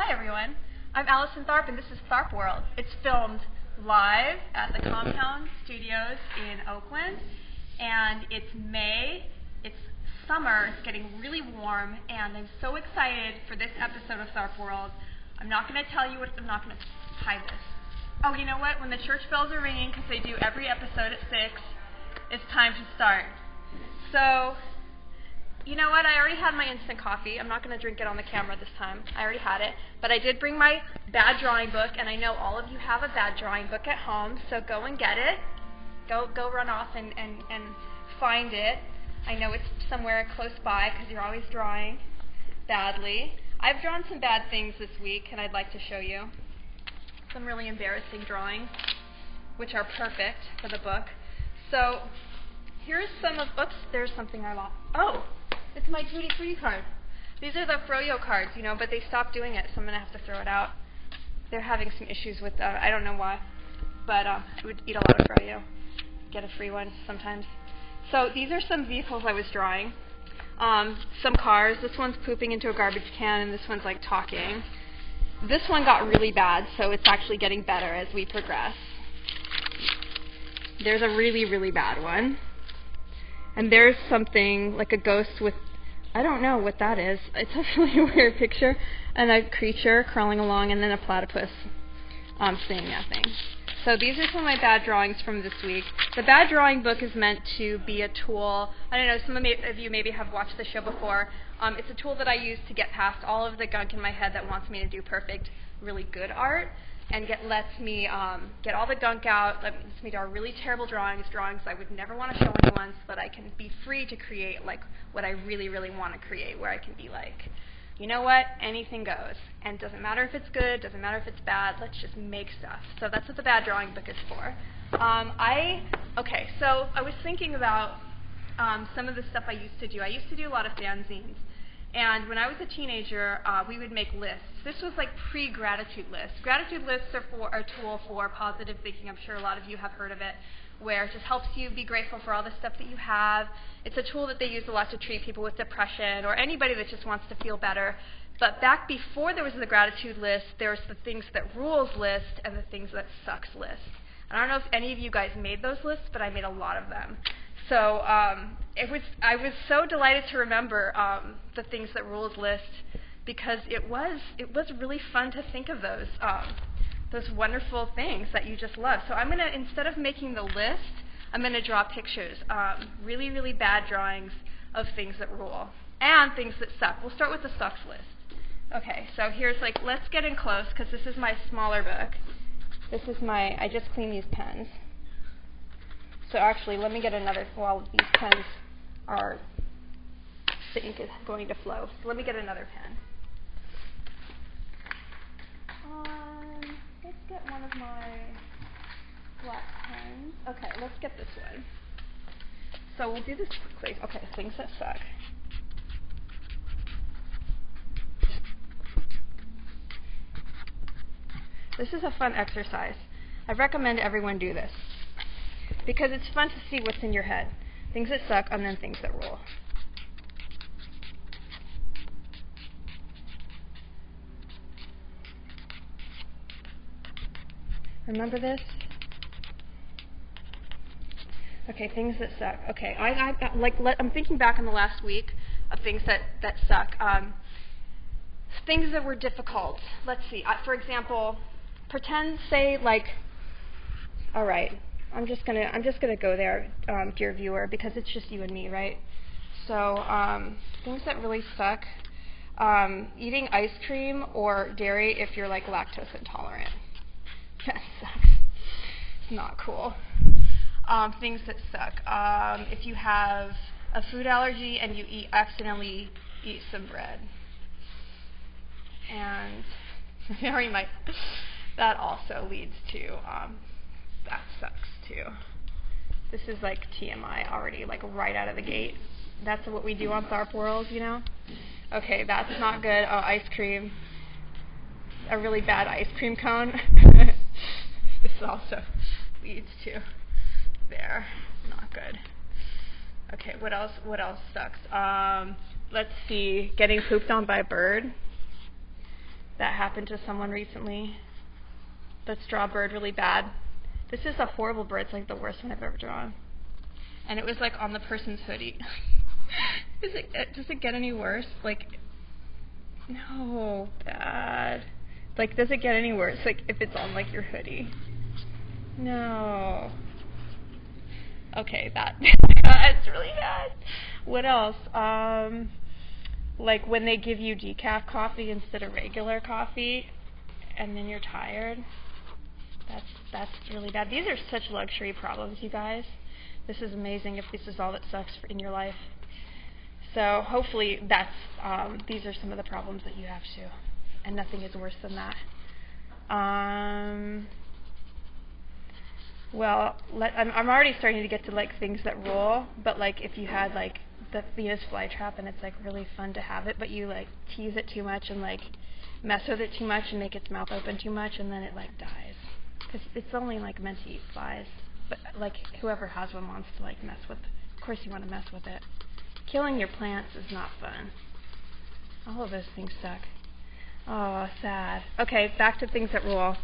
Hi everyone, I'm Allison Tharp and this is Tharp World. It's filmed live at the Compound Studios in Oakland, and it's May, it's summer, it's getting really warm, and I'm so excited for this episode of Tharp World. I'm not going to tell you what, I'm not going to hide this. Oh, you know what, when the church bells are ringing, because they do every episode at 6, it's time to start. So, you know what, I already had my instant coffee. I'm not going to drink it on the camera this time. I already had it. But I did bring my bad drawing book, and I know all of you have a bad drawing book at home, so go and get it. Go run off and find it. I know it's somewhere close by because you're always drawing badly. I've drawn some bad things this week, and I'd like to show you some really embarrassing drawings, which are perfect for the book. So here's some of, oops, there's something I lost. Oh, it's my Tutti Frutti card. These are the Froyo cards, you know, but they stopped doing it, so I'm going to have to throw it out. They're having some issues with, I don't know why, but I would eat a lot of Froyo. Get a free one sometimes. So these are some vehicles I was drawing. Some cars. This one's pooping into a garbage can, and this one's like talking. This one got really bad, so it's actually getting better as we progress. There's a really, really bad one. And there's something like a ghost with, I don't know what that is. It's a really weird picture. And a creature crawling along, and then a platypus saying nothing. So these are some of my bad drawings from this week. The bad drawing book is meant to be a tool. I don't know, some of you maybe have watched the show before. It's a tool that I use to get past all of the gunk in my head that wants me to do perfect, really good art, and lets me get all the gunk out, lets me draw really terrible drawings I would never want to show anyone, so that I can be free to create like what I really, really want to create, where I can be like, you know what, anything goes. And it doesn't matter if it's good, doesn't matter if it's bad, let's just make stuff. So that's what the bad drawing book is for. So I was thinking about some of the stuff I used to do. I used to do a lot of fanzines. And when I was a teenager, we would make lists. This was like pre-gratitude lists. Gratitude lists are a tool for positive thinking. I'm sure a lot of you have heard of it, where it just helps you be grateful for all the stuff that you have. It's a tool that they use a lot to treat people with depression or anybody that just wants to feel better. But back before there was the gratitude list, there was the things that rules list and the things that sucks list. I don't know if any of you guys made those lists, but I made a lot of them. So I was so delighted to remember the things that rules list, because it was really fun to think of those wonderful things that you just love. So I'm going to, instead of making the list, I'm going to draw pictures, really, really bad drawings of things that rule and things that suck. We'll start with the sucks list. Okay, so here's like, let's get in close, because this is my smaller book. This is I just cleaned these pens. So actually, let me get another, while these pens the ink is going to flow. So let me get another pen. Let's get one of my black pens. Okay, let's get this one. So we'll do this quickly. Okay, things that suck. This is a fun exercise. I recommend everyone do this, because it's fun to see what's in your head. Things that suck, and then things that rule. Remember this? Okay, things that suck. Okay, I'm thinking back in the last week of things that suck. Things that were difficult. Let's see. For example, all right. I'm just gonna go there, dear viewer, because it's just you and me, right? So things that really suck: eating ice cream or dairy if you're like lactose intolerant. That sucks. It's not cool. Things that suck: if you have a food allergy and you accidentally eat some bread, and that also leads to that sucks too. This is like TMI already, like right out of the gate. That's what we do on Tharp World, you know? Okay, that's not good. Oh, ice cream. A really bad ice cream cone. This also leads to there. Not good. Okay, what else sucks? Let's see. Getting pooped on by a bird. that happened to someone recently. The straw bird, really bad. This is a horrible bird. It's like the worst one I've ever drawn. And it was like on the person's hoodie. Does it get any worse? Like, no, bad. Like, does it get any worse? Like, if it's on like your hoodie? No. Okay, that. It's really bad. What else? Like when they give you decaf coffee instead of regular coffee, and then you're tired. That's really bad. These are such luxury problems, you guys. This is amazing if this is all that sucks in your life. So hopefully these are some of the problems that you have too, and nothing is worse than that. Well, I'm already starting to get to like things that rule, but like if you had like the Venus flytrap and it's like really fun to have it, but you like tease it too much and like mess with it too much and make its mouth open too much, and then it like dies. Because it's only like meant to eat flies, but like whoever has one wants to like mess with. Of course you want to mess with it. Killing your plants is not fun. All of those things suck. Oh, sad. Okay, back to things that rule.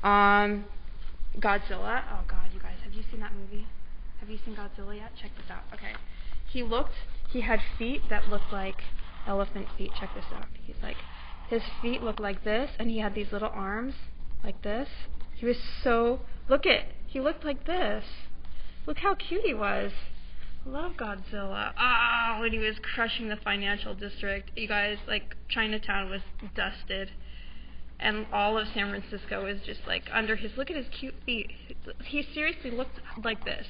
Godzilla. Oh God, you guys, have you seen that movie? Have you seen Godzilla yet? Check this out. Okay, he had feet that looked like elephant feet. Check this out. He's like, his feet looked like this, and he had these little arms like this. He was he looked like this. Look how cute he was. Love Godzilla. When he was crushing the financial district, you guys, like Chinatown was dusted, and all of San Francisco was just like under his. Look at his cute feet. He seriously looked like this,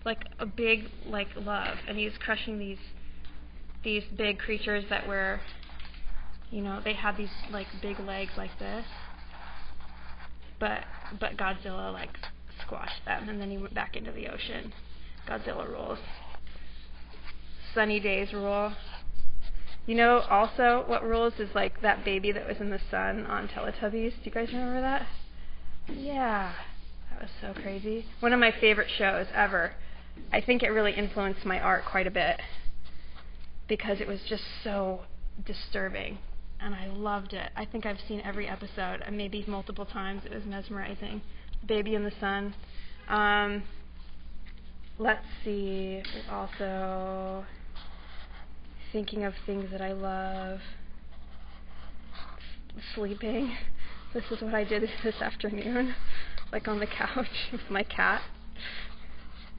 like a big like love, and he was crushing these big creatures that were, they had these like big legs like this, but Godzilla like squashed them, and then he went back into the ocean. Godzilla rules. Sunny days rule. Also what rules is like that baby that was in the sun on Teletubbies. Do you guys remember that? Yeah. That was so crazy. One of my favorite shows ever. I think it really influenced my art quite a bit because it was just so disturbing, and I loved it. I think I've seen every episode, and maybe multiple times. It was mesmerizing. Baby in the sun. Let's see. Also, thinking of things that I love. Sleeping. This is what I did this afternoon, like on the couch with my cat.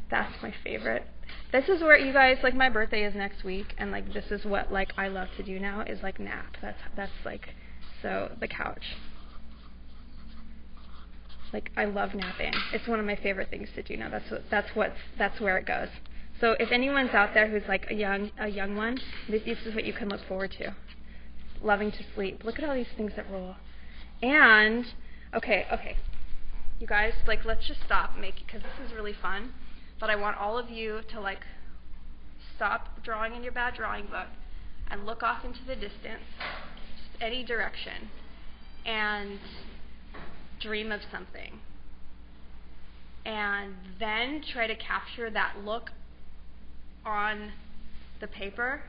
That's my favorite. This is where you guys, like, my birthday is next week, and like this is what like I love to do now is like nap. That's like, so the couch. Like, I love napping. It's one of my favorite things to do now. That's where it goes. So if anyone's out there who's like a young one, this is what you can look forward to. Loving to sleep. Look at all these things that rule. And okay, you guys, like, let's just stop because this is really fun. But I want all of you to like stop drawing in your bad drawing book and look off into the distance, just any direction, and dream of something, and then try to capture that look on the paper.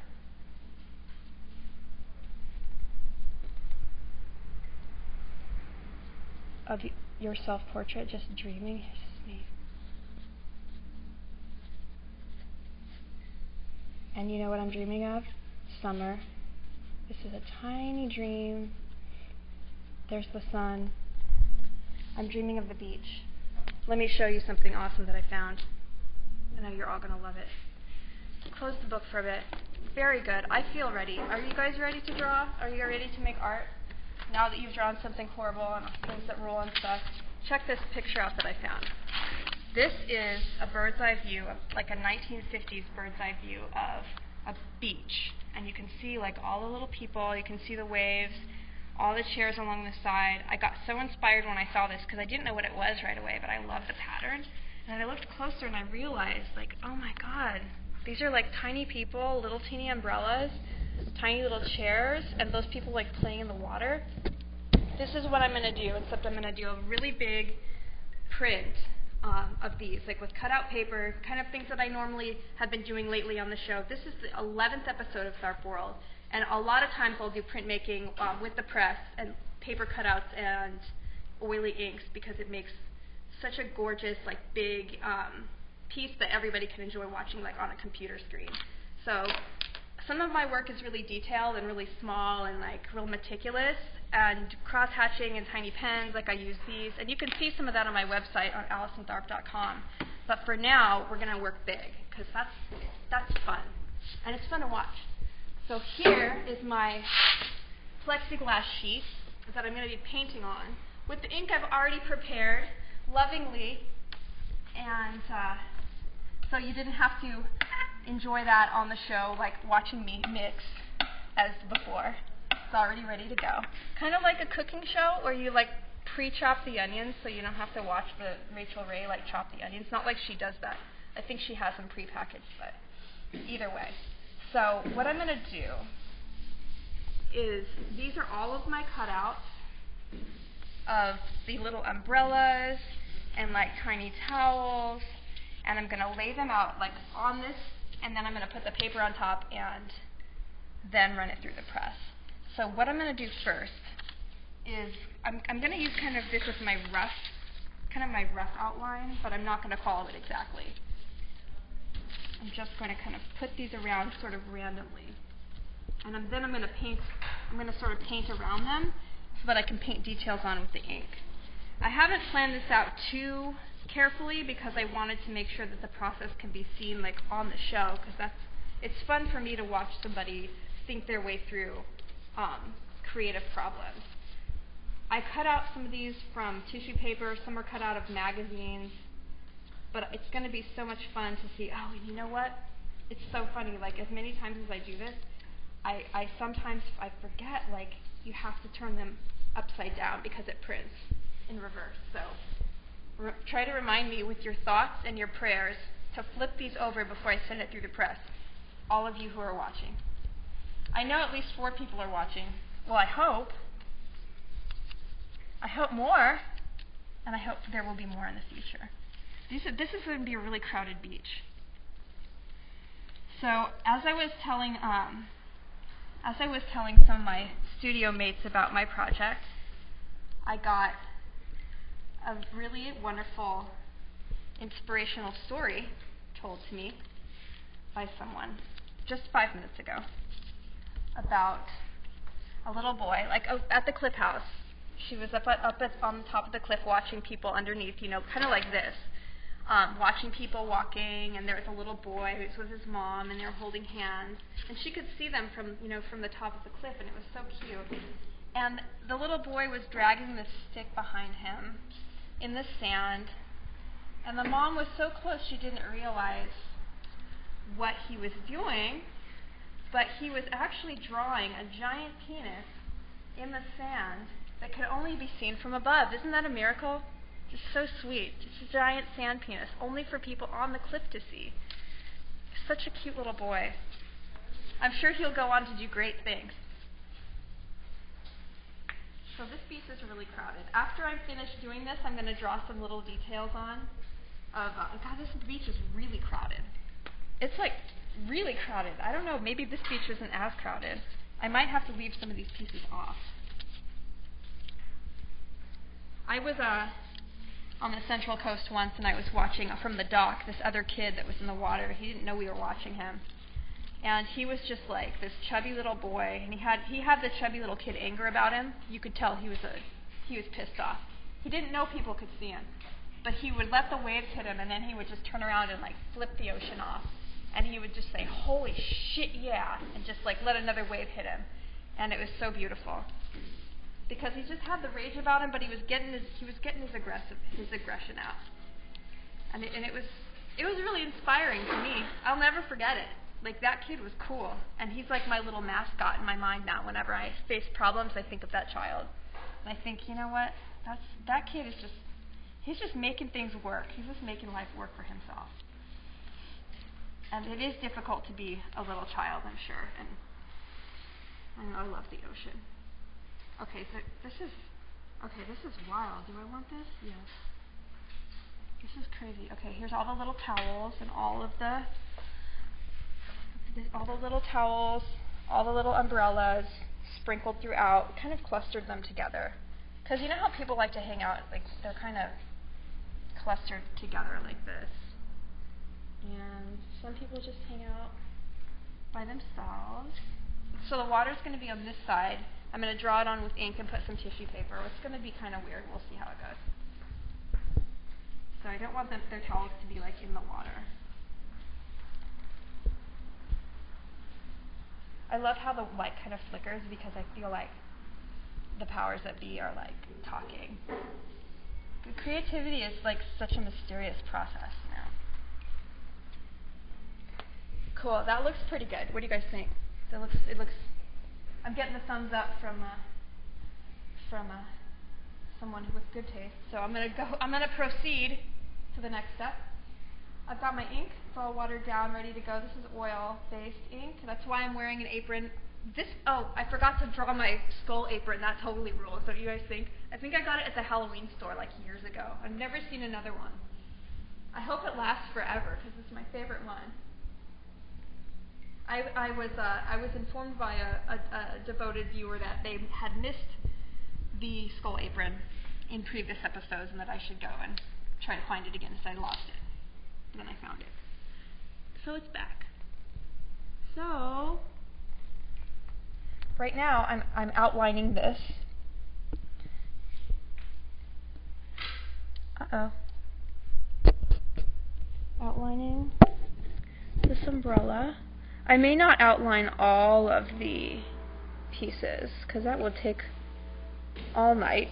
Of your self-portrait, just dreaming. It's just me. And you know what I'm dreaming of? Summer. This is a tiny dream. There's the sun. I'm dreaming of the beach. Let me show you something awesome that I found. I know you're all going to love it. Close the book for a bit. Very good. I feel ready. Are you guys ready to draw? Are you ready to make art? Now that you've drawn something horrible and things that rule and stuff, check this picture out that I found. This is a bird's eye view, like a 1950s bird's eye view of a beach. And you can see like all the little people, you can see the waves, all the chairs along the side. I got so inspired when I saw this because I didn't know what it was right away, but I loved the pattern. And I looked closer and I realized, like, oh my God, these are like tiny people, little teeny umbrellas, tiny little chairs, and those people like playing in the water. This is what I'm going to do, except I'm going to do a really big print of these, like with cutout paper, kind of things that I normally have been doing lately on the show. This is the 11th episode of Tharp World, and a lot of times I'll do printmaking with the press and paper cutouts and oily inks because it makes such a gorgeous, like, big piece that everybody can enjoy watching, like, on a computer screen. So some of my work is really detailed and really small and, like, real meticulous, and cross-hatching and tiny pens, like I use these. And you can see some of that on my website on AlisonTharp.com. But for now, we're going to work big, because that's fun. And it's fun to watch. So here is my plexiglass sheet that I'm going to be painting on with the ink I've already prepared lovingly. And so you didn't have to enjoy that on the show, like watching me mix as before. It's already ready to go. Kind of like a cooking show where you like pre-chop the onions so you don't have to watch the Rachel Ray like chop the onions. Not like she does that. I think she has them pre-packaged, but either way. So what I'm going to do is, these are all of my cutouts of the little umbrellas and like tiny towels, and I'm going to lay them out like on this, and then I'm going to put the paper on top and then run it through the press. So what I'm going to do first is I'm going to use kind of this as my rough outline, but I'm not going to follow it exactly. I'm just going to kind of put these around sort of randomly. And then I'm going to sort of paint around them so that I can paint details on with the ink. I haven't planned this out too carefully because I wanted to make sure that the process can be seen like on the show, because it's fun for me to watch somebody think their way through creative problems. I cut out some of these from tissue paper, some are cut out of magazines, but it's going to be so much fun to see, oh, you know what? It's so funny, like as many times as I do this, I sometimes forget, like, you have to turn them upside down because it prints in reverse. So try to remind me with your thoughts and your prayers to flip these over before I send it through the press, all of you who are watching. I know at least 4 people are watching. Well, I hope. I hope more, and I hope there will be more in the future. This is going to be a really crowded beach. So as I was telling some of my studio mates about my project, I got a really wonderful, inspirational story told to me by someone just 5 minutes ago about a little boy, like at the cliff house. She was up on the top of the cliff watching people underneath, you know, kind of like this, watching people walking, and there was a little boy who was with his mom, and they were holding hands, and she could see them from the top of the cliff, and it was so cute. And the little boy was dragging this stick behind him in the sand, and the mom was so close she didn't realize what he was doing, but he was actually drawing a giant penis in the sand that could only be seen from above. Isn't that a miracle? Just so sweet. Just a giant sand penis, only for people on the cliff to see. Such a cute little boy. I'm sure he'll go on to do great things. So this beach is really crowded. After I'm finished doing this, I'm going to draw some little details on. God, this beach is really crowded. It's like really crowded. I don't know, maybe this beach isn't as crowded. I might have to leave some of these pieces off. I was on the Central Coast once, and I was watching from the dock this other kid that was in the water. He didn't know we were watching him. And he was just like this chubby little boy, and he had the chubby little kid anger about him. You could tell he was pissed off. He didn't know people could see him, but he would let the waves hit him, and then he would just turn around and like flip the ocean off, and he would just say, "Holy shit, yeah," and just like let another wave hit him, and it was so beautiful because he just had the rage about him, but he was getting his aggression out, and it was really inspiring to me. I'll never forget it. Like, that kid was cool, and he's like my little mascot in my mind now. Whenever I face problems, I think of that child. And I think, you know what? That kid he's just making things work. He's just making life work for himself. And it is difficult to be a little child, I'm sure. And I know I love the ocean. Okay, so this is wild. Do I want this? Yes. This is crazy. Okay, here's all the little towels and all the little umbrellas. sprinkled throughout, kind of clustered them together. Because you know how people like to hang out, like they're kind of clustered together like this. And some people just hang out by themselves. So the water's going to be on this side. I'm going to draw it on with ink and put some tissue paper. It's going to be kind of weird. We'll see how it goes. So I don't want their towels to be like in the water. I love how the light kind of flickers because I feel like the powers that be are like talking. But creativity is like such a mysterious process now. Cool. That looks pretty good. What do you guys think? It looks. I'm getting the thumbs up from someone with good taste. So I'm gonna proceed to the next step. I've got my ink. It's all watered down, ready to go. This is oil-based ink. That's why I'm wearing an apron. I forgot to draw my skull apron. That totally rules. Don't you guys think? I think I got it at the Halloween store like years ago. I've never seen another one. I hope it lasts forever because it's my favorite one. I was informed by a devoted viewer that they had missed the skull apron in previous episodes and that I should go and try to find it again, so I lost it. And then I found it. So it's back. So right now I'm outlining this. Outlining this umbrella. I may not outline all of the pieces because that will take all night.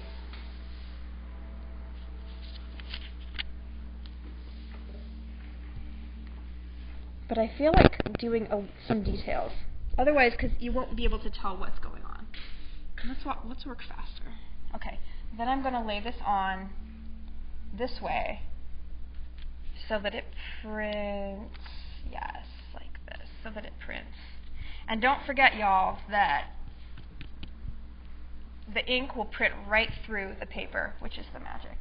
But I feel like doing some details. Otherwise, because you won't be able to tell what's going on. Let's work faster. Okay, then I'm going to lay this on this way so that it prints, yes, like this, so that it prints. And don't forget, y'all, that the ink will print right through the paper, which is the magic.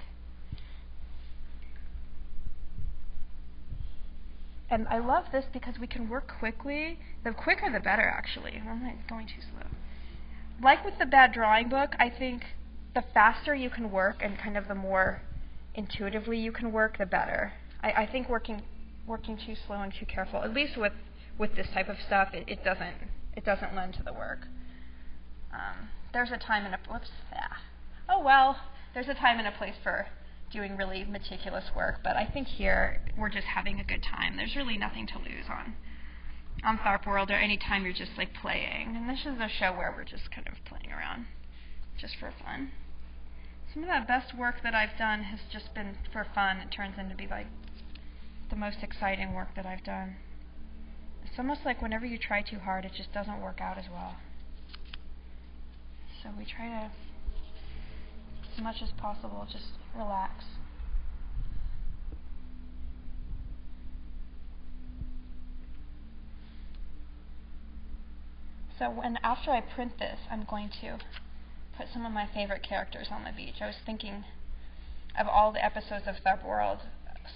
And I love this because we can work quickly. The quicker the better, actually. I'm not going too slow. Like with the bad drawing book, I think the faster you can work and kind of the more intuitively you can work, the better. I think working too slow and too careful, at least with this type of stuff, it doesn't lend to the work. There's a time and there's a time and a place for doing really meticulous work, but I think here we're just having a good time. There's really nothing to lose on Tharp World or any time you're just like playing. And this is a show where we're just kind of playing around just for fun. Some of the best work that I've done has just been for fun. It turns into be like the most exciting work that I've done. It's almost like whenever you try too hard, it just doesn't work out as well. So we try to, as much as possible, just relax. So after I print this, I'm going to put some of my favorite characters on the beach. I was thinking of all the episodes of Tharp World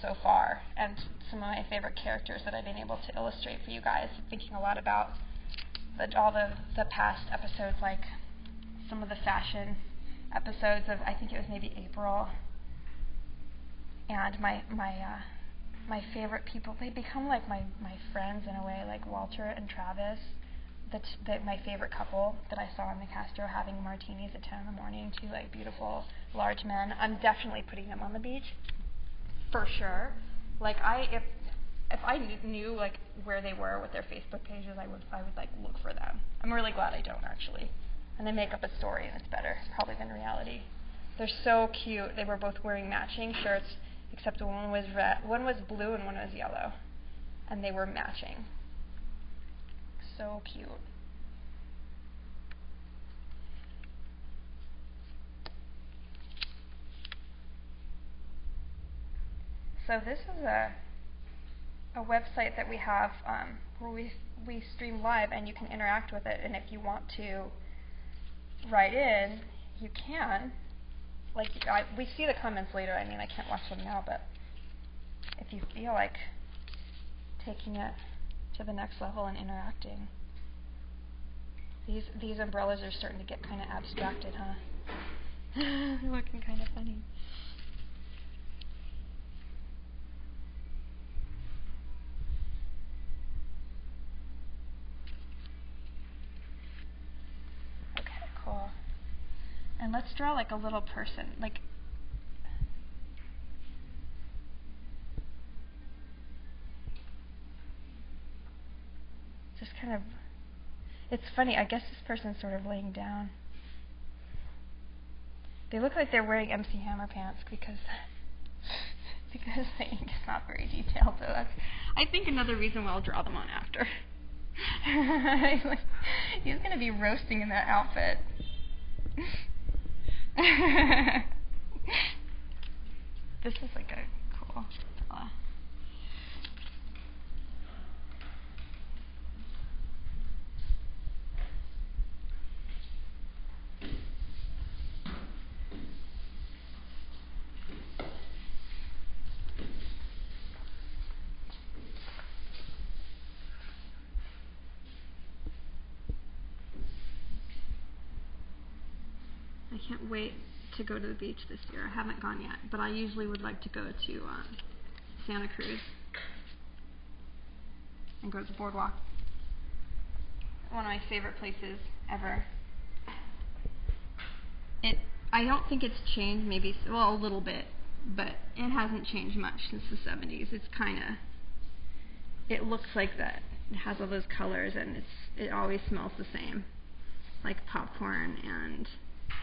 so far, and some of my favorite characters that I've been able to illustrate for you guys. Thinking a lot about all the past episodes, like some of the fashion episodes of, I think it was maybe April, and my favorite people. They become like my friends in a way, like Walter and Travis. My favorite couple that I saw in the Castro having martinis at 10 in the morning, two like beautiful large men. I'm definitely putting them on the beach, for sure. Like if I knew like where they were with their Facebook pages, I would like look for them. I'm really glad I don't actually. And they make up a story, and it's better probably than reality. They're so cute. They were both wearing matching shirts, except one was red, one was blue, and one was yellow, and they were matching. So cute. So this is a website that we have where we stream live, and you can interact with it. And if you want to write in, you can. Like we see the comments later. I mean, I can't watch them now, but if you feel like taking it to the next level and interacting. These umbrellas are starting to get kind of abstracted, huh? They're looking kind of funny. Okay, cool. And let's draw like a little person, like just kind of. It's funny. I guess this person's sort of laying down. They look like they're wearing MC Hammer pants because the ink is not very detailed. So that's, I think, another reason why I'll draw them on after. He's going to be roasting in that outfit. This is like a cool. I can't wait to go to the beach this year. I haven't gone yet, but I usually would like to go to Santa Cruz and go to the boardwalk. One of my favorite places ever. I don't think it's changed, maybe, well, a little bit, but it hasn't changed much since the 70s. It's kind of, it looks like that. It has all those colors, and it always smells the same, like popcorn and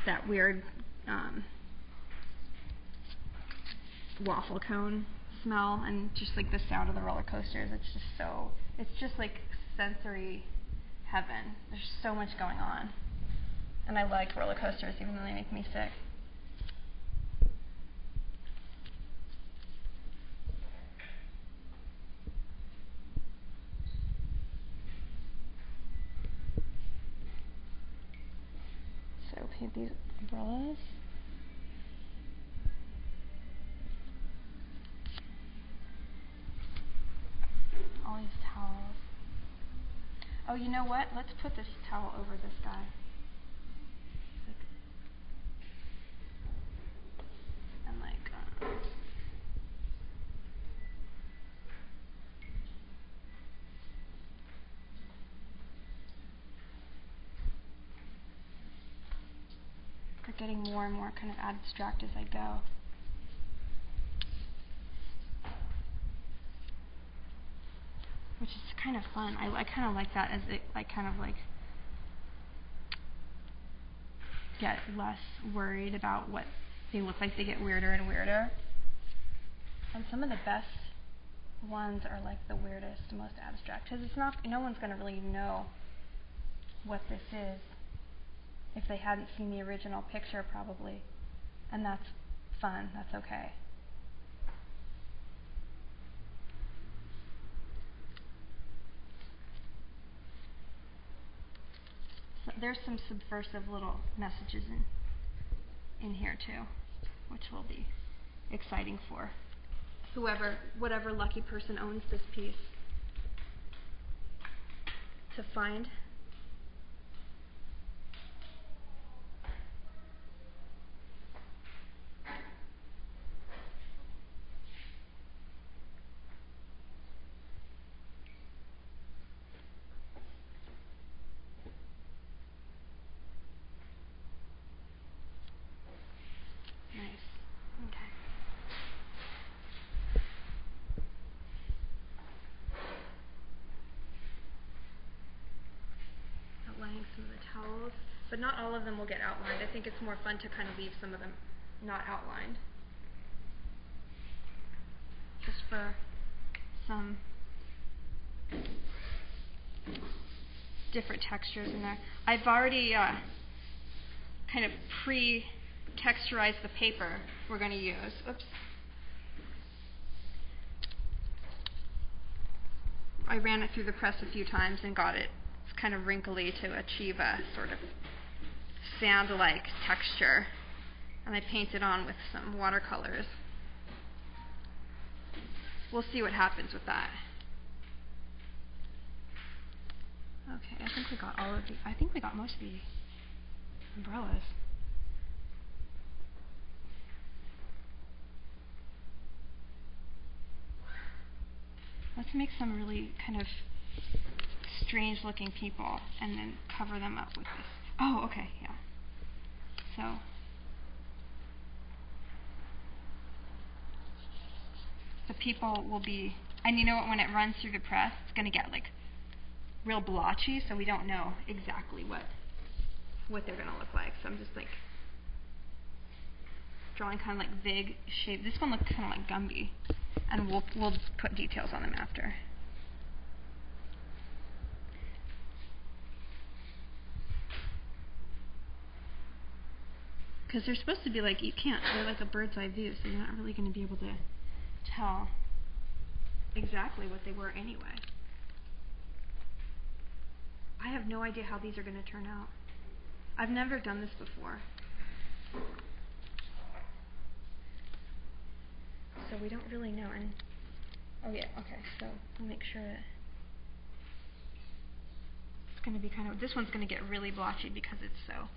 that weird waffle cone smell, and just like the sound of the roller coasters. It's just like sensory heaven. There's so much going on. And I like roller coasters, even though they make me sick. So paint these umbrellas. All these towels. Oh, you know what? Let's put this towel over this guy. And they're getting more and more kind of abstract as I go. Which is kind of fun. I kind of like that as it kind of get less worried about what they look like. They get weirder and weirder. And some of the best ones are like the weirdest, most abstract. Because no one's going to really know what this is if they hadn't seen the original picture, probably. And that's fun. That's okay. So there's some subversive little messages in here too, which will be exciting for whatever lucky person owns this piece to find. Some of the towels, but not all of them will get outlined. I think it's more fun to kind of leave some of them not outlined, just for some different textures in there. I've already kind of pre-texturized the paper we're going to use. Oops. I ran it through the press a few times and got it kind of wrinkly to achieve a sort of sand-like texture, and I painted on with some watercolors. We'll see what happens with that. Okay, I think we got all of the. I think we got most of the umbrellas. Let's make some really kind of strange-looking people and then cover them up with this. Oh, okay, yeah. So. The people will be, and you know what, when it runs through the press, it's going to get like real blotchy, so we don't know exactly what they're going to look like. So I'm just like drawing kind of like vague shape. This one looks kind of like Gumby, and we'll put details on them after. Because they're supposed to be like, they're like a bird's eye view, so you're not really going to be able to tell exactly what they were anyway. I have no idea how these are going to turn out. I've never done this before. So we don't really know. And oh yeah, okay, so we'll make sure that it's going to be kind of, this one's going to get really blotchy because it's so.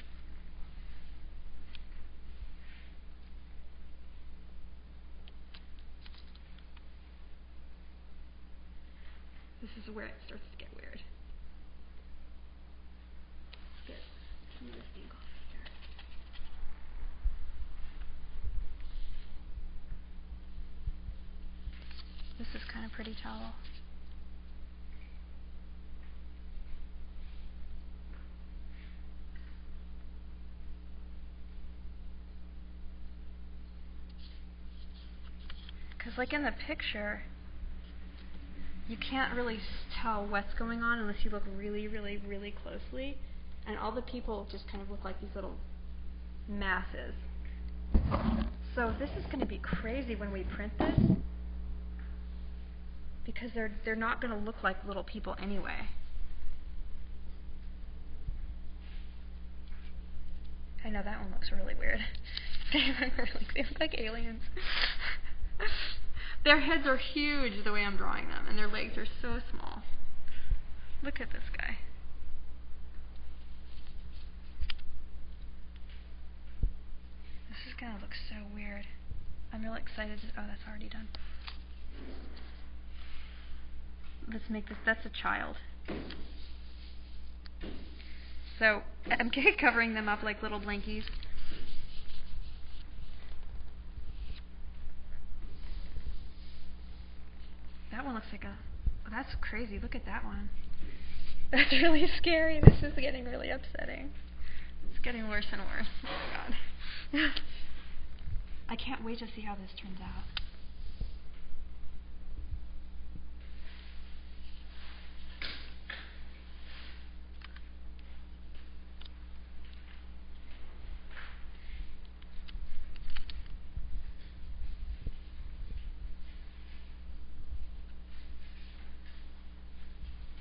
This is where it starts to get weird. Let's get some of this ink off here. This is kind of pretty towel. Because like in the picture, you can't really tell what's going on unless you look really, really, really closely. And all the people just kind of look like these little masses. So this is going to be crazy when we print this, because they're not going to look like little people anyway. I know that one looks really weird. They look like aliens. Their heads are huge the way I'm drawing them, and their legs are so small. Look at this guy. This is going to look so weird. I'm really excited. Oh, that's already done. Let's make this, that's a child. So I'm covering them up like little blankies. That one looks like a, oh, that's crazy. Look at that one. That's really scary. This is getting really upsetting. It's getting worse and worse. Oh my god. I can't wait to see how this turns out.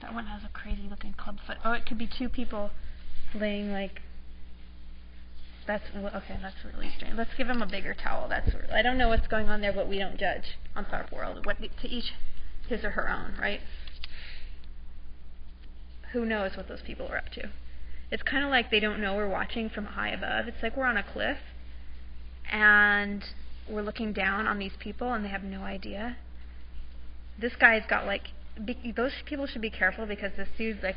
That one has a crazy looking club foot. Oh, it could be two people laying like. That's okay. That's really strange. Let's give him a bigger towel. That's. I don't know what's going on there, but we don't judge on Tharp World. What to each his or her own, right? Who knows what those people are up to? It's kind of like they don't know we're watching from high above. It's like we're on a cliff, and we're looking down on these people, and they have no idea. This guy's got like. Those people should be careful because this dude like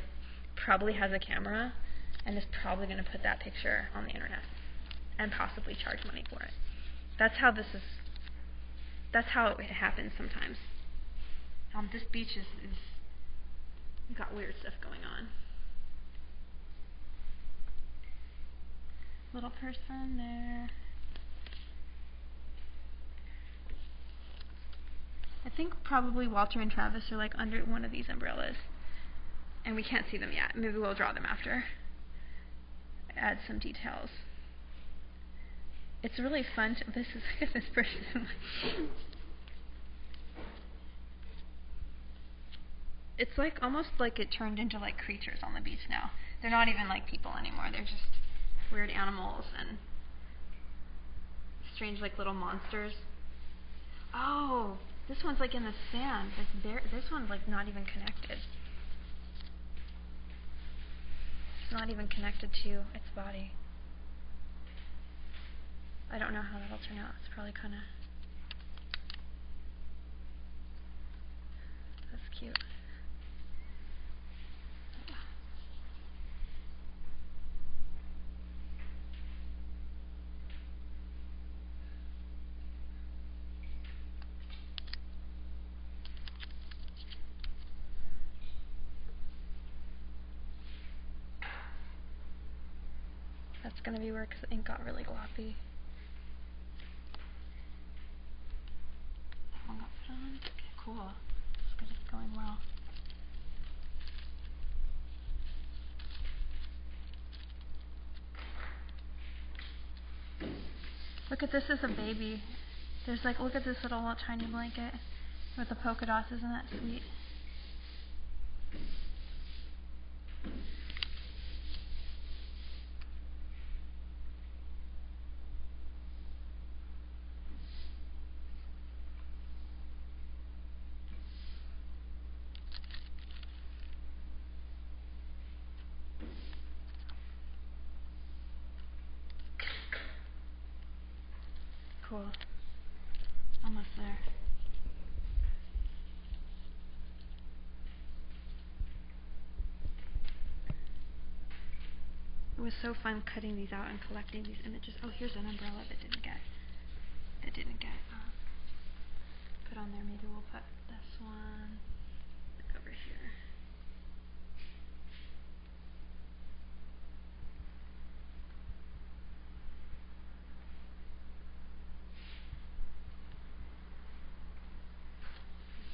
probably has a camera and is probably going to put that picture on the internet and possibly charge money for it. That's how this is. That's how it happens sometimes. This beach is got weird stuff going on. Little person there. I think probably Walter and Travis are like under one of these umbrellas, and we can't see them yet. Maybe we'll draw them after. Add some details. It's really fun to, look at this person. It's like almost like it turned into like creatures on the beach now. They're not even like people anymore. They're just weird animals and strange like little monsters. Oh, this one's like in the sand. Like this one's like not even connected. It's not even connected to its body. I don't know how that'll turn out. It's probably kind of... That's cute. That's going to be where the ink got really gloppy. That one got put on. Okay, cool. It's good. It's going well. Look at this as a baby. There's like, look at this little tiny blanket with the polka dots. Isn't that sweet? Cool. Almost there. It was so fun cutting these out and collecting these images. Oh, here's an umbrella that didn't get put on there. Maybe we'll put this one over here.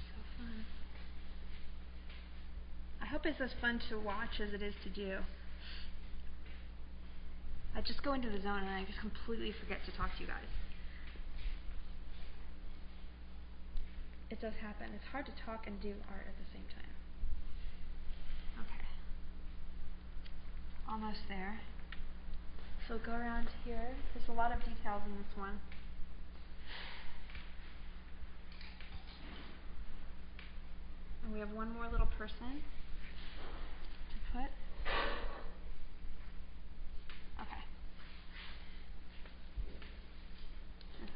So fun. I hope it's as fun to watch as it is to do. I just go into the zone and I just completely forget to talk to you guys. It does happen. It's hard to talk and do art at the same time. Okay. Almost there. So go around here. There's a lot of details in this one. And we have one more little person to put. Okay.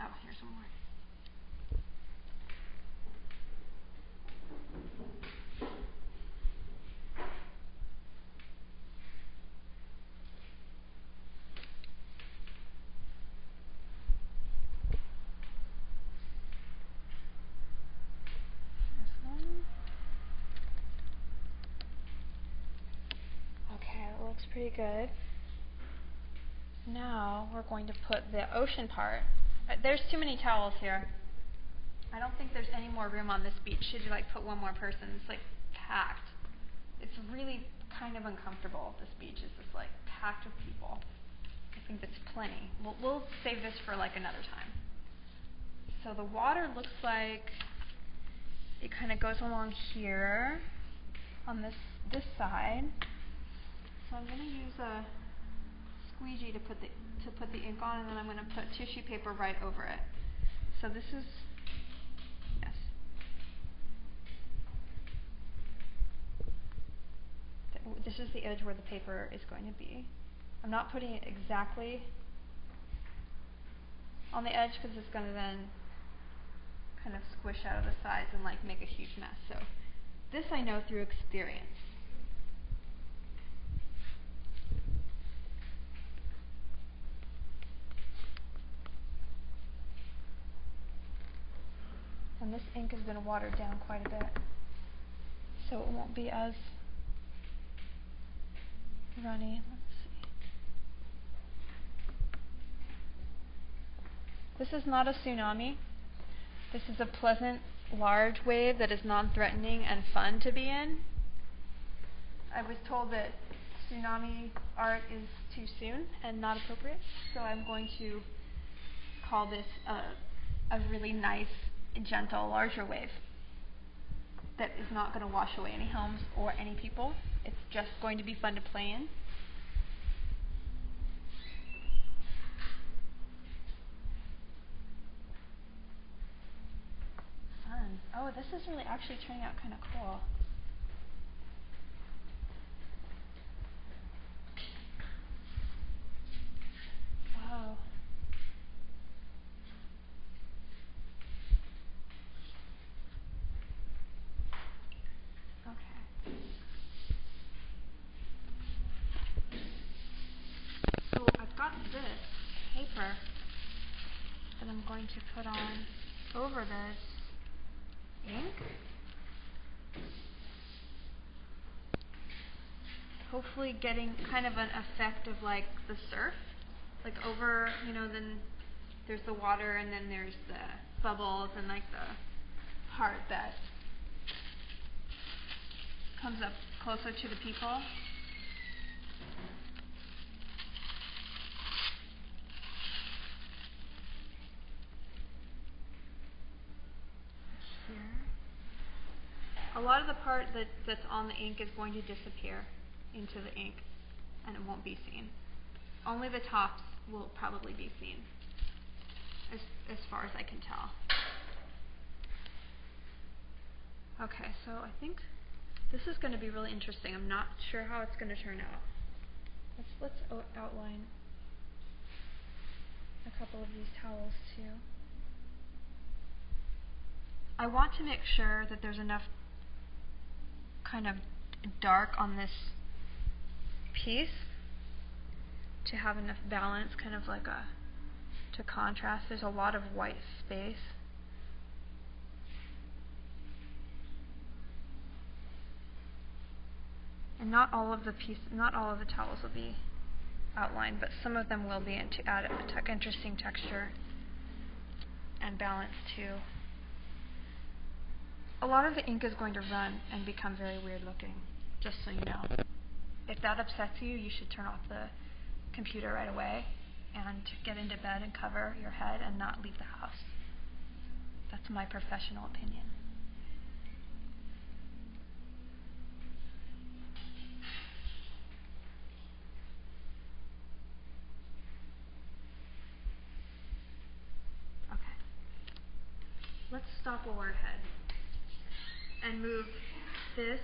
Oh, here's one more. This one. Okay, that looks pretty good. Now we're going to put the ocean part. There's too many towels here. I don't think there's any more room on this beach. Should you like put one more person? It's like packed. It's really kind of uncomfortable. This beach is just like packed with people. I think that's plenty. We'll save this for like another time. So the water looks like it kind of goes along here on this side. So I'm going to use a squeegee to put the ink on, and then I'm going to put tissue paper right over it. So this is, yes. This is the edge where the paper is going to be. I'm not putting it exactly on the edge because it's going to then kind of squish out of the sides and like make a huge mess. So this I know through experience. And this ink has been watered down quite a bit, so it won't be as runny. Let's see. This is not a tsunami. This is a pleasant, large wave that is non-threatening and fun to be in. I was told that tsunami art is too soon and not appropriate, so I'm going to call this a really nice, gentle, larger wave that is not going to wash away any homes or any people. It's just going to be fun to play in. Fun. Oh, this is really actually turning out kind of cool. going to put on over this ink. Hopefully getting kind of an effect of like the surf. Like over, then there's the water and then there's the bubbles and like the part that comes up closer to the people. Here. A lot of the part that's on the ink is going to disappear into the ink and it won't be seen. Only the tops will probably be seen, as far as I can tell. Okay, so I think this is going to be really interesting. I'm not sure how it's going to turn out. Let's outline a couple of these towels too. I want to make sure that there's enough kind of dark on this piece to have enough balance, kind of like to contrast. There's a lot of white space. And not all of the towels will be outlined, but some of them will be, and to add interesting texture and balance too. A lot of the ink is going to run and become very weird looking, just so you know. If that upsets you, you should turn off the computer right away and get into bed and cover your head and not leave the house. That's my professional opinion. Okay. Let's stop while we're ahead and move this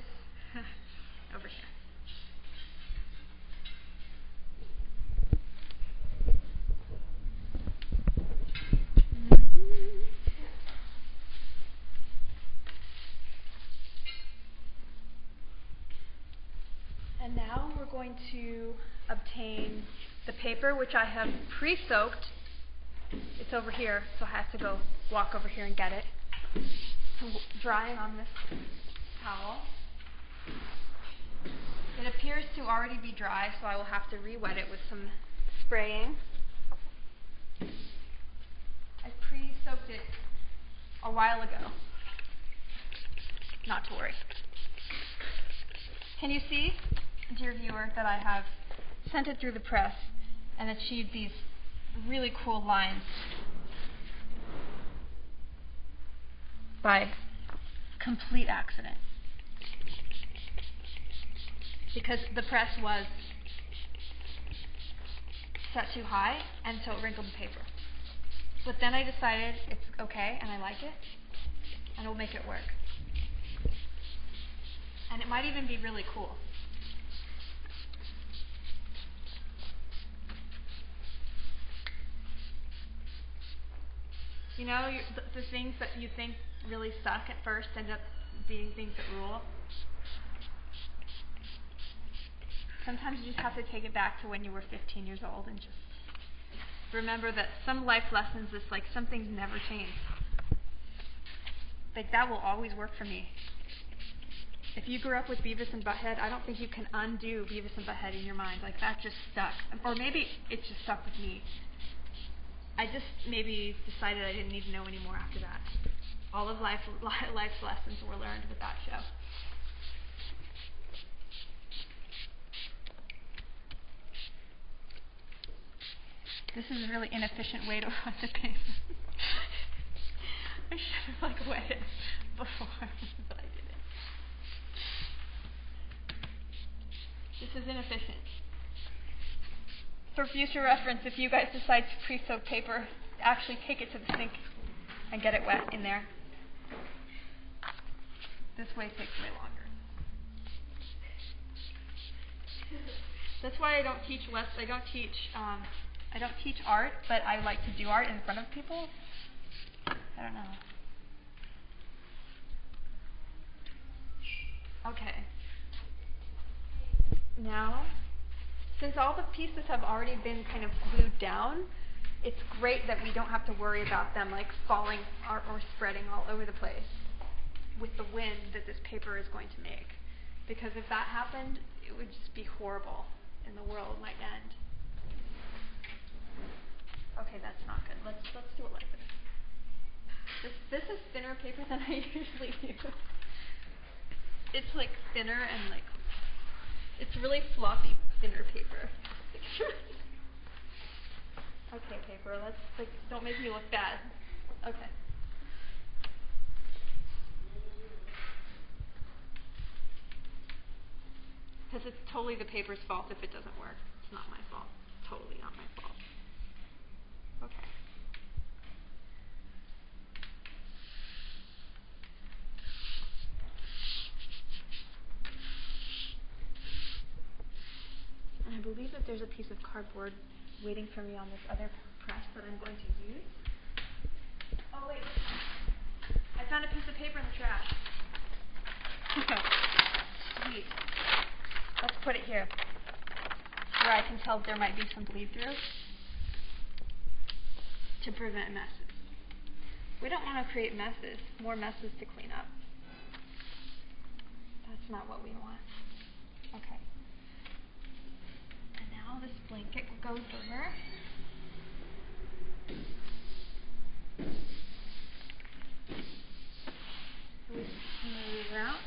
over here. And now we're going to obtain the paper, which I have pre-soaked. It's over here, so I have to go walk over here and get it. It's drying on this towel. It appears to already be dry, so I will have to re-wet it with some spraying. I pre-soaked it a while ago. Not to worry. Can you see, dear viewer, that I have sent it through the press and achieved these really cool lines by complete accident? Because the press was set too high, and so it wrinkled the paper. But then I decided it's okay, and I like it, and we'll make it work. And it might even be really cool. You know, the things that you think really suck at first end up being things that rule. Sometimes you just have to take it back to when you were 15 years old and just remember that some life lessons, some things never change. Like, that will always work for me. If you grew up with Beavis and Butthead, I don't think you can undo Beavis and Butthead in your mind. Like, that just stuck. Or maybe it just stuck with me. I just maybe decided I didn't need to know anymore after that. All of life's lessons were learned with that show. This is a really inefficient way to run the paper. I should have wet it before, but I didn't. This is inefficient. For future reference, if you guys decide to pre-soak paper, actually take it to the sink and get it wet in there. This way takes way longer. That's why I don't teach I don't teach art, but I like to do art in front of people. I don't know. Okay. Now, since all the pieces have already been kind of glued down, it's great that we don't have to worry about them like falling or spreading all over the place with the wind that this paper is going to make. Because if that happened, it would just be horrible and the world might end. Okay, that's not good. Let's do it like this. This is thinner paper than I usually use. It's like thinner and like, it's really floppy thinner paper. Okay, paper, let's, like, don't make me look bad. Okay. Because it's totally the paper's fault if it doesn't work. It's not my fault. Totally not my fault. Okay. And I believe that there's a piece of cardboard waiting for me on this other press that I'm going to use. Oh, wait. I found a piece of paper in the trash. Okay. Sweet. Let's put it here, where I can tell there might be some bleed through to prevent messes. We don't want to create messes, more messes to clean up. That's not what we want. Okay. And now this blanket goes over. We smooth it out.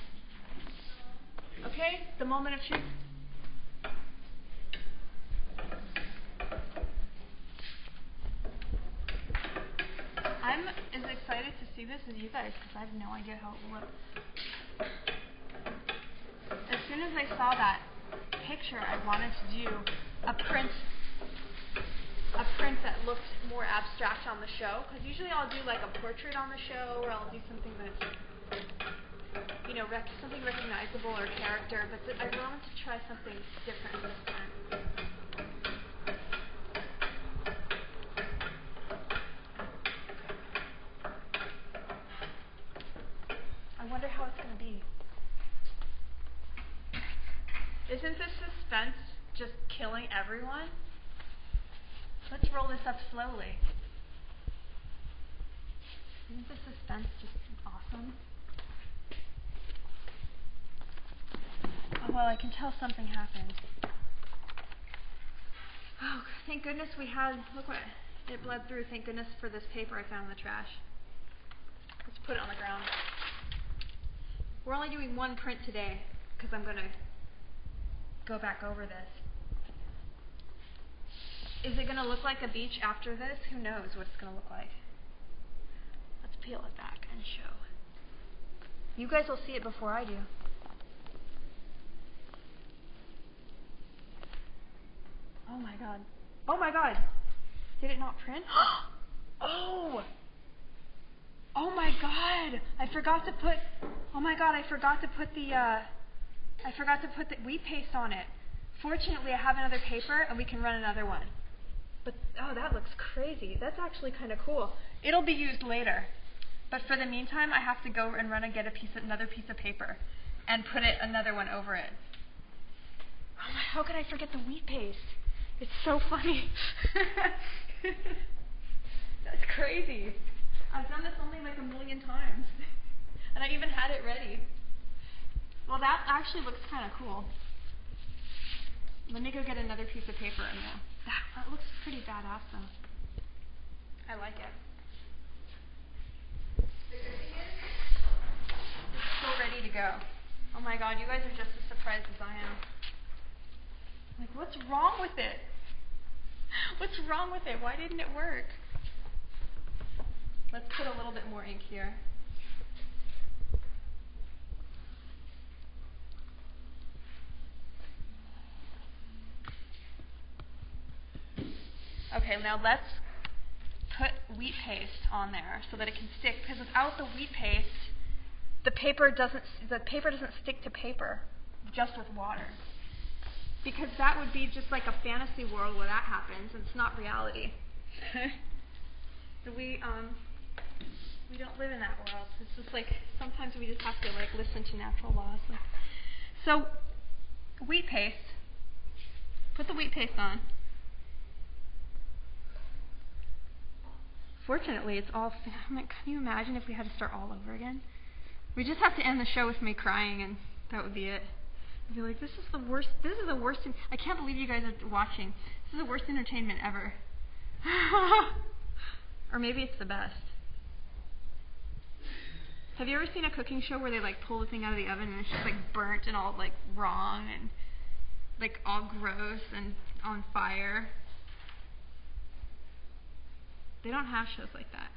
Okay, the moment of truth. I'm as excited to see this as you guys because I have no idea how it will look. As soon as I saw that picture, I wanted to do a print that looked more abstract on the show, because usually I'll do like a portrait on the show, or I'll do something that's, you know, something recognizable or character, but I wanted to try something different this time. I wonder how it's going to be. Isn't this suspense just killing everyone? Let's roll this up slowly. Isn't the suspense just awesome? Oh, well, I can tell something happened. Oh, thank goodness we had, look what, it bled through. Thank goodness for this paper I found in the trash. Let's put it on the ground. We're only doing one print today, because I'm going to go back over this. Is it going to look like a beach after this? Who knows what it's going to look like. Let's peel it back and show. You guys will see it before I do. Oh my god. Oh my god. Did it not print? Oh! Oh my god. I forgot to put the wheat paste on it. Fortunately, I have another paper and we can run another one. But, oh, that looks crazy. That's actually kind of cool. It'll be used later. But for the meantime, I have to go and run and get another piece of paper and put another one over it. Oh my, how could I forget the wheat paste? It's so funny. That's crazy. I've done this only like 1,000,000 times. And I even had it ready. Well, that actually looks kind of cool. Let me go get another piece of paper and that looks pretty badass though. I like it. The good thing is, it's still ready to go. Oh my god, you guys are just as surprised as I am. Like, what's wrong with it? What's wrong with it? Why didn't it work? Let's put a little bit more ink here. Okay, now let's put wheat paste on there so that it can stick, because without the wheat paste, the paper doesn't stick to paper just with water. Because that would be just like a fantasy world where that happens, and it's not reality. We don't live in that world. It's just like sometimes we just have to like listen to natural laws. So wheat paste. Put the wheat paste on. Fortunately, it's all. I'm like, can you imagine if we had to start all over again? We just have to end the show with me crying, and that would be it. I'd be like, this is the worst. This is the worst. I can't believe you guys are watching. This is the worst entertainment ever. Or maybe it's the best. Have you ever seen a cooking show where they like pull the thing out of the oven and it's just like burnt and all like wrong and like all gross and on fire? They don't have shows like that.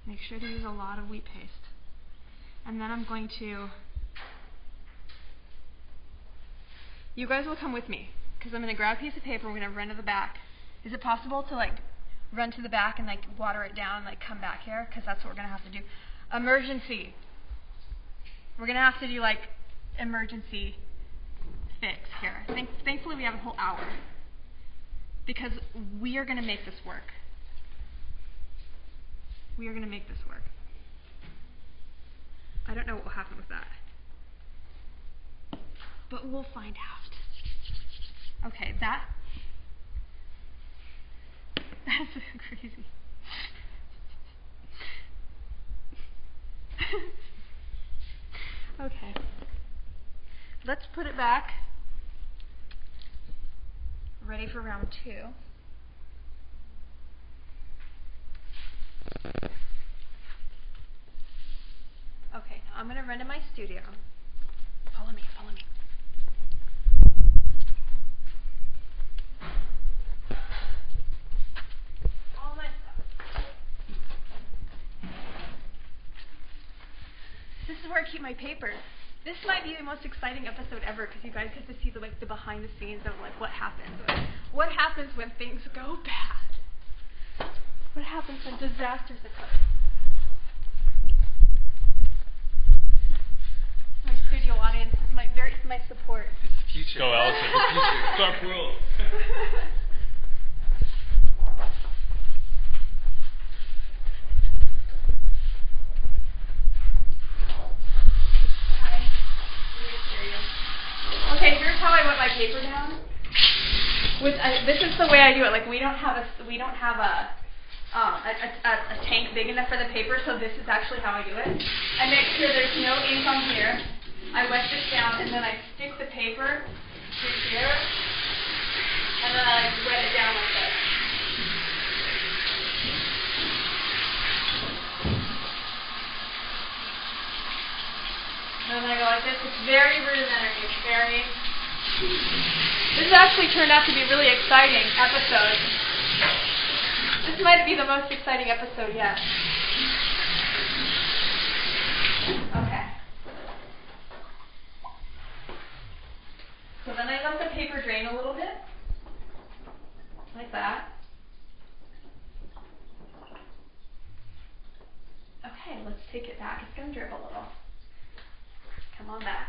Make sure to use a lot of wheat paste. And then I'm going to... You guys will come with me, because I'm going to grab a piece of paper and we're going to run to the back. Is it possible to like run to the back and like water it down and like come back here? Because that's what we're going to have to do. Emergency. We're going to have to do like emergency fix here. Thankfully we have a whole hour. Because we are going to make this work. We are going to make this work. I don't know what will happen with that. But we'll find out. Okay, that's crazy. Okay. Let's put it back. Ready for round 2. Okay, now I'm going to run to my studio. Follow me, follow me. All my stuff. This is where I keep my papers. This might be the most exciting episode ever because you guys get to see the behind the scenes of like what happens. What happens when things go bad? What happens when disasters occur? My studio audience is my support. It's the future. Go, Allison. It's the future. Tharp World. Okay, here's how I wet my paper down. This is the way I do it. Like we don't have a tank big enough for the paper, so this is actually how I do it. I make sure there's no ink on here. I wet this down, and then I stick the paper through here, and then I wet it down like this. And then I go like this. It's very rudimentary. It's very... This has actually turned out to be a really exciting episode. This might be the most exciting episode yet. Okay. So then I let the paper drain a little bit. Like that. Okay, let's take it back. It's going to drip a little. Come on back.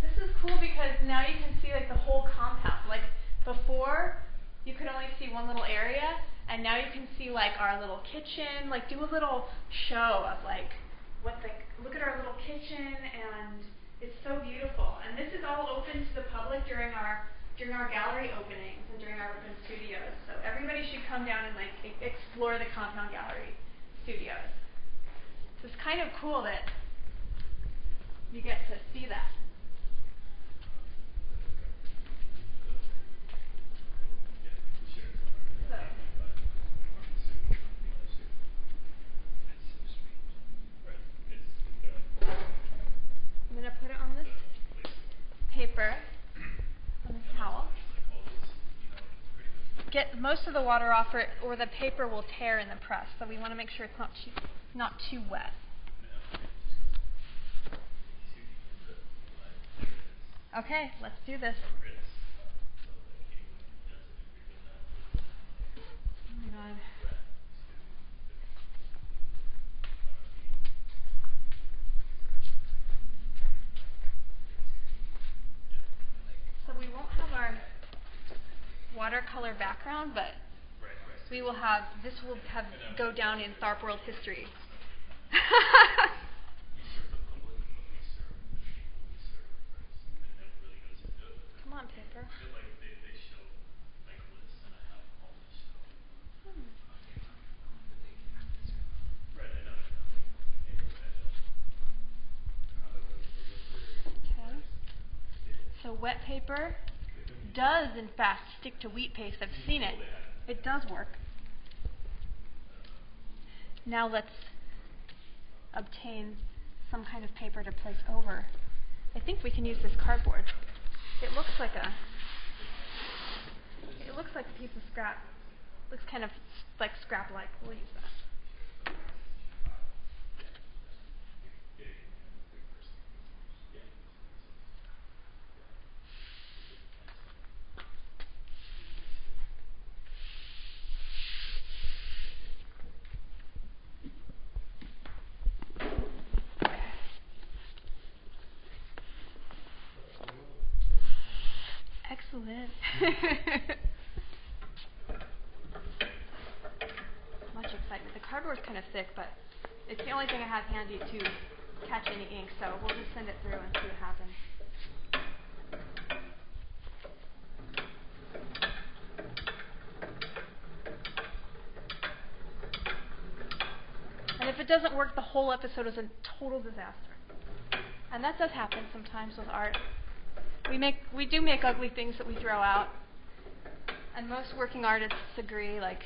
This is cool because now you can see like the whole compound. Like before, you could only see one little area, and now you can see like our little kitchen. Like do a little show of like look at our little kitchen, and it's so beautiful. And this is all open to the public during our gallery openings and during our open studios. So everybody should come down and like explore the Compound Gallery studios. So it's kind of cool that you get to see that. So, I'm going to put it on this paper, on this towel. Get most of the water off it, or the paper will tear in the press. So we want to make sure it's not too wet. Okay, let's do this. Oh my God. So we won't have our watercolor background, but we will have, this will have go down in Tharp World history. wet paper does, in fact, stick to wheat paste. I've seen it. It does work. Now let's obtain some kind of paper to place over. I think we can use this cardboard. It looks like a piece of scrap. Looks kind of like scrap-like. We'll use that. Excellent. Much excitement. The cardboard's kind of thick, but it's the only thing I have handy to catch any ink, so we'll just send it through and see what happens. And if it doesn't work, the whole episode is a total disaster. And that does happen sometimes with art. We do make ugly things that we throw out. And most working artists agree, like,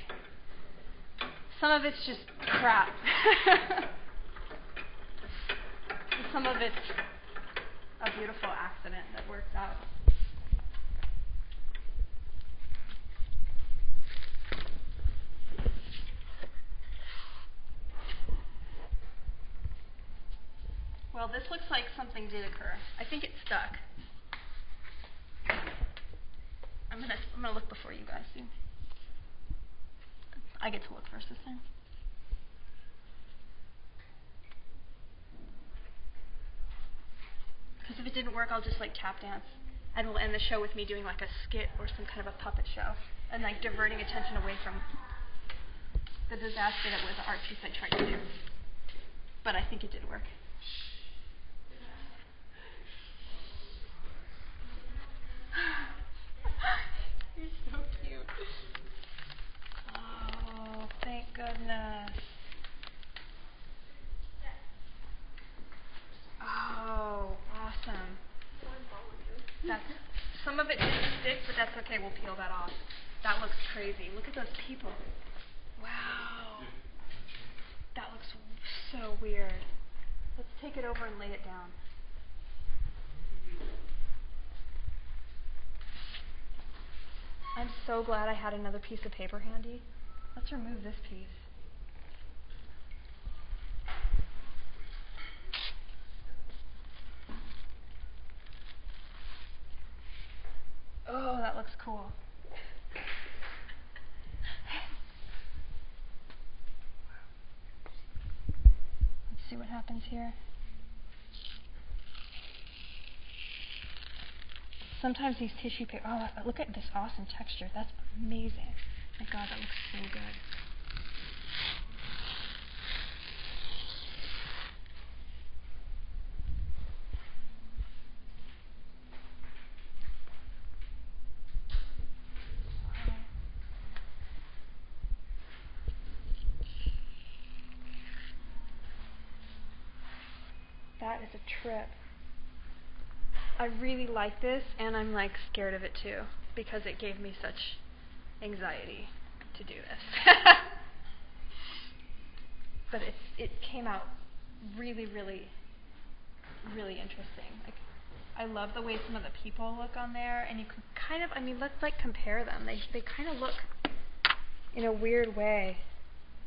some of it's just crap. And some of it's a beautiful accident that works out. Well, this looks like something did occur. I think it's stuck. I'm gonna look before you guys do. I get to look first this time. Because if it didn't work, I'll just like tap dance, and we'll end the show with me doing like a skit or some kind of a puppet show, and like diverting attention away from the disaster that was the art piece I tried to do. But I think it did work. You're so cute. Oh, thank goodness. Oh, awesome. Some of it didn't stick, but that's okay. We'll peel that off. That looks crazy. Look at those people. Wow. That looks so weird. Let's take it over and lay it down. I'm so glad I had another piece of paper handy. Let's remove this piece. Oh, that looks cool. Let's see what happens here. Sometimes these tissue paper, oh, look at this awesome texture. That's amazing. My God, that looks so good. That is a trip. I really like this, and I'm like scared of it too, because it gave me such anxiety to do this. But it came out really, really, really interesting. Like, I love the way some of the people look on there, and you can kind of, I mean, let's like compare them. They kind of look in a weird way.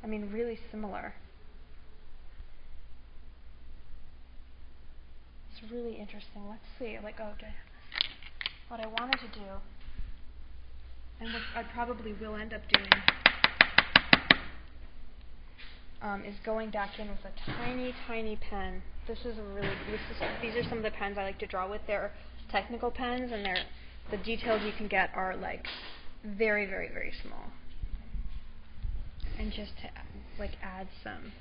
I mean, really similar. It's really interesting. Let's see. Like, okay, what I wanted to do, and what I probably will end up doing, is going back in with a tiny, tiny pen. These are some of the pens I like to draw with. They're technical pens, and the details you can get are like very, very, very small. And just to like add some,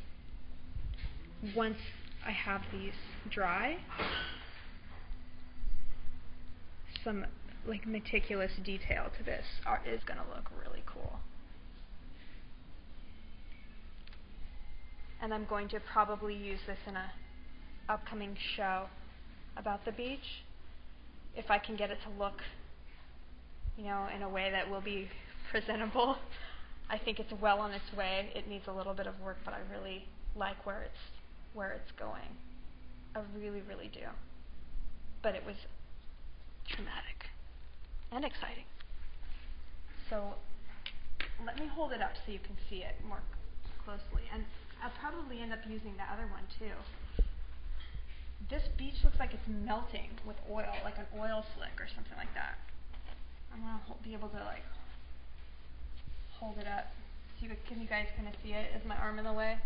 once I have these dry, some like meticulous detail to this art is going to look really cool. And I'm going to probably use this in a upcoming show about the beach. if I can get it to look, in a way that will be presentable. I think it's well on its way. It needs a little bit of work, but I really like where it's going. I really, really do. But it was traumatic and exciting. So let me hold it up so you can see it more closely. And I'll probably end up using the other one too. This beach looks like it's melting with oil, like an oil slick or something like that. I'm going to be able to hold it up. So can you guys kind of see it? Is my arm in the way?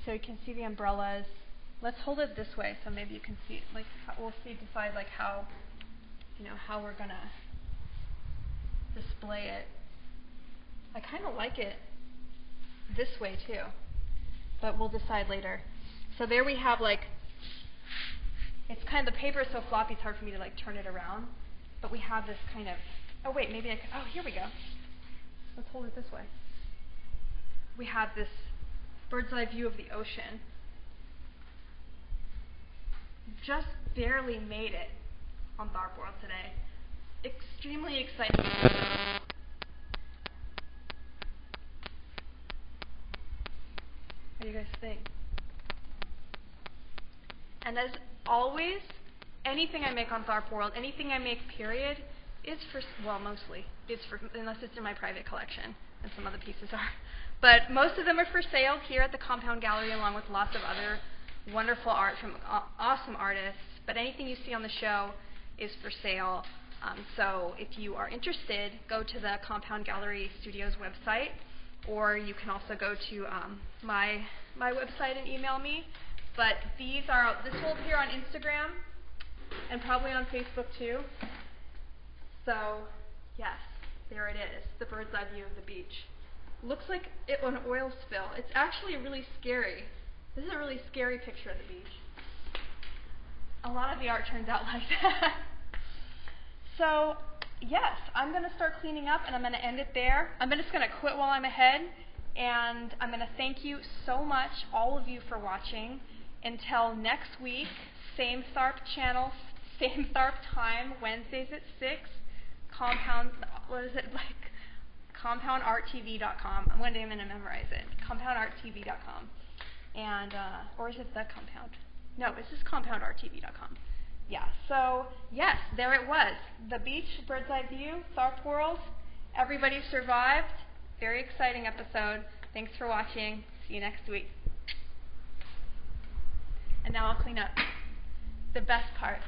So you can see the umbrellas. Let's hold it this way so maybe you can see it. We'll decide how we're going to display it. I kind of like it this way too, but we'll decide later. So there we have it's kind of, the paper is so floppy it's hard for me to turn it around, but we have this kind of, oh wait, maybe I can, oh here we go. Let's hold it this way. We have this bird's eye view of the ocean. Just barely made it on Tharp World today. Extremely exciting. What do you guys think? And as always, anything I make on Tharp World, anything I make period, is mostly, unless it's in my private collection, and some other pieces are. But most of them are for sale here at the Compound Gallery, along with lots of other wonderful art from awesome artists. But anything you see on the show is for sale. So if you are interested, go to the Compound Gallery Studios website, or you can also go to my website and email me. But this will appear on Instagram and probably on Facebook too. So yes, there it is, the bird's eye view of the beach. Looks like an oil spill. It's actually really scary. This is a really scary picture of the beach. A lot of the art turns out like that. So yes, I'm going to start cleaning up and I'm going to end it there. I'm just going to quit while I'm ahead, and I'm going to thank you so much, all of you, for watching. Until next week, same Tharp channel, same Tharp time, Wednesdays at 6, compoundarttv.com. I'm going to memorize it. compoundarttv.com. And, or is it the Compound? No, this is compoundarttv.com. Yeah, so, yes, there it was. The beach, bird's eye view, Tharp World. Everybody survived. Very exciting episode. Thanks for watching. See you next week. And now I'll clean up. The best part.